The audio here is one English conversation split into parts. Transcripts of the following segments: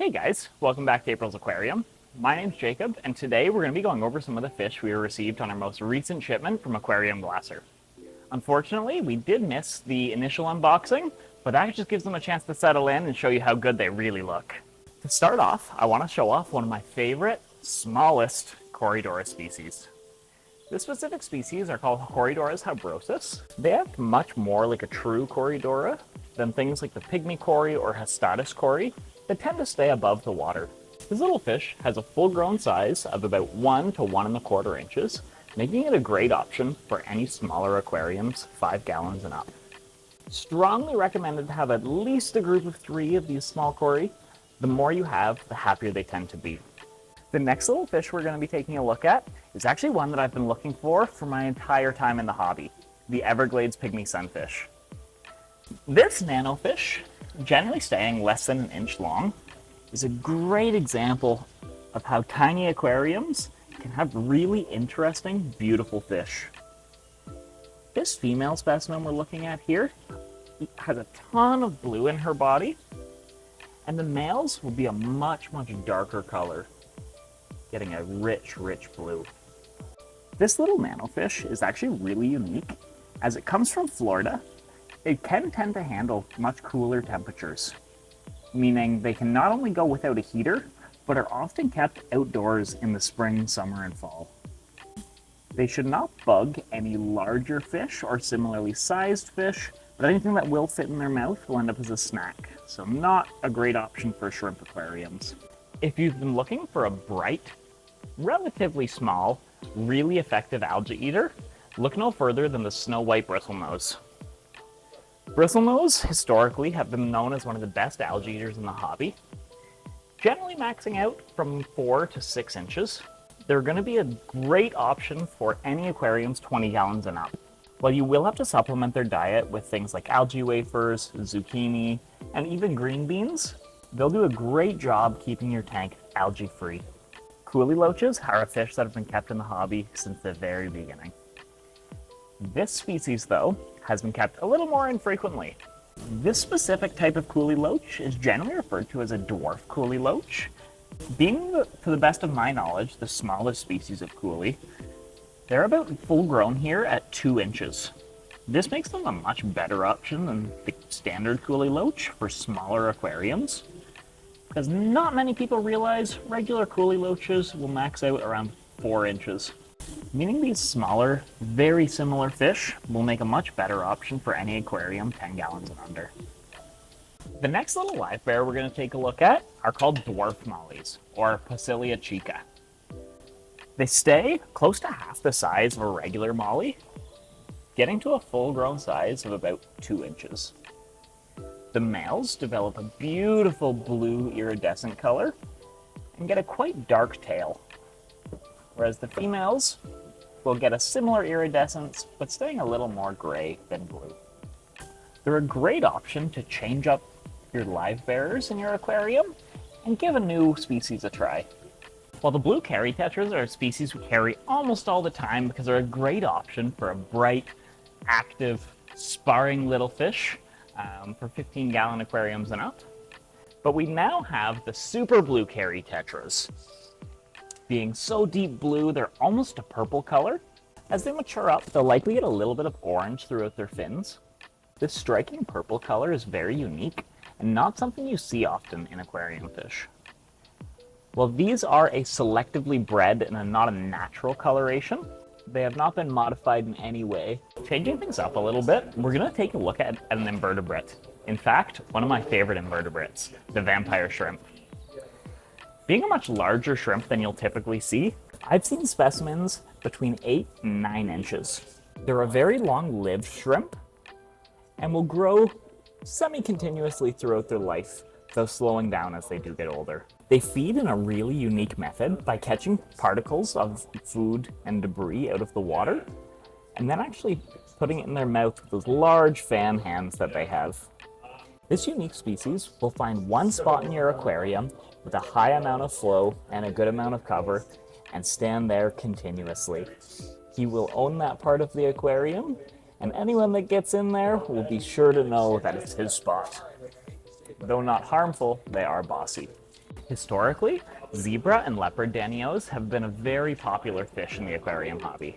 Hey guys, welcome back to April's Aquarium. My name's Jacob, and today we're going to be going over some of the fish we received on our most recent shipment from Aquarium Glaser. Unfortunately, we did miss the initial unboxing, but that just gives them a chance to settle in and show you how good they really look. To start off, I want to show off one of my favorite, smallest Corydora species. This specific species are called Corydora's habrosus. They act much more like a true Corydora than things like the pygmy cory or Hastatus cory that tend to stay above the water. This little fish has a full-grown size of about 1 to 1 1/4 inches, making it a great option for any smaller aquariums, 5 gallons and up. Strongly recommended to have at least a group of 3 of these small cory. The more you have, the happier they tend to be. The next little fish we're going to be taking a look at is actually one that I've been looking for my entire time in the hobby, the Everglades pygmy sunfish. This nano fish, generally staying less than 1 inch long, is a great example of how tiny aquariums can have really interesting, beautiful fish. This female specimen we're looking at here has a ton of blue in her body, and the males will be a much darker color, getting a rich blue. This little nano fish is actually really unique. As it comes from Florida, it can tend to handle much cooler temperatures, meaning they can not only go without a heater, but are often kept outdoors in the spring, summer, and fall. They should not bug any larger fish or similarly sized fish, but anything that will fit in their mouth will end up as a snack, so not a great option for shrimp aquariums. If you've been looking for a bright, relatively small, really effective algae eater, look no further than the snow white bristlenose. Bristlenose historically have been known as one of the best algae eaters in the hobby, generally maxing out from 4 to 6 inches. They're going to be a great option for any aquariums 20 gallons and up. While you will have to supplement their diet with things like algae wafers, zucchini, and even green beans, they'll do a great job keeping your tank algae free. Coolie loaches are a fish that have been kept in the hobby since the very beginning. This species, though, has been kept a little more infrequently. This specific type of coolie loach is generally referred to as a dwarf coolie loach. Being, to the best of my knowledge, the smallest species of coolie, they're about full grown here at 2 inches. This makes them a much better option than the standard coolie loach for smaller aquariums, because not many people realize regular coolie loaches will max out around 4 inches. Meaning these smaller, very similar fish will make a much better option for any aquarium 10 gallons and under. The next little live bear we're going to take a look at are called dwarf mollies, or Pasilia chica. They stay close to half the size of a regular molly, getting to a full-grown size of about 2 inches. The males develop a beautiful blue iridescent color and get a quite dark tail, whereas the females will get a similar iridescence, but staying a little more gray than blue. They're a great option to change up your live bearers in your aquarium and give a new species a try. While the blue carry tetras are a species we carry almost all the time because they're a great option for a bright, active, sparring little fish for 15-gallon aquariums and up. But we now have the super blue carry tetras. Being so deep blue, they're almost a purple color. As they mature up, they'll likely get a little bit of orange throughout their fins. This striking purple color is very unique and not something you see often in aquarium fish. While these are a selectively bred and not a natural coloration, they have not been modified in any way. Changing things up a little bit, we're going to take a look at an invertebrate. In fact, one of my favorite invertebrates, the vampire shrimp. Being a much larger shrimp than you'll typically see, I've seen specimens between 8 and 9 inches. They're a very long-lived shrimp and will grow semi-continuously throughout their life, though slowing down as they do get older. They feed in a really unique method by catching particles of food and debris out of the water, and then actually putting it in their mouth with those large fan hands that they have. This unique species will find one spot in your aquarium with a high amount of flow and a good amount of cover and stand there continuously. He will own that part of the aquarium, and anyone that gets in there will be sure to know that it's his spot. Though not harmful, they are bossy. Historically, zebra and leopard danios have been a very popular fish in the aquarium hobby.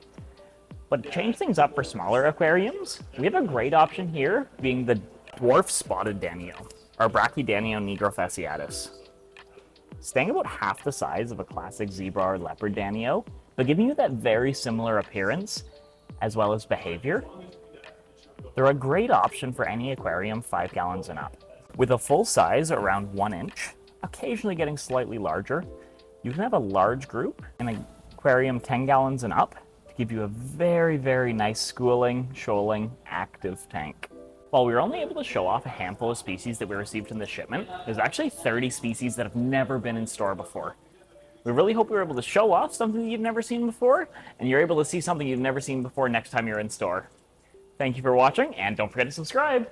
But to change things up for smaller aquariums, we have a great option here, being the dwarf spotted danio, or Brachydanio nigrofasciatus. Staying about half the size of a classic zebra or leopard danio, but giving you that very similar appearance, as well as behavior, they're a great option for any aquarium 5 gallons and up. With a full size around 1 inch, occasionally getting slightly larger, you can have a large group in an aquarium 10 gallons and up to give you a very, very nice schooling, shoaling, active tank. While we were only able to show off a handful of species that we received in the shipment, there's actually 30 species that have never been in store before. We really hope we were able to show off something that you've never seen before, and you're able to see something you've never seen before next time you're in store. Thank you for watching, and don't forget to subscribe!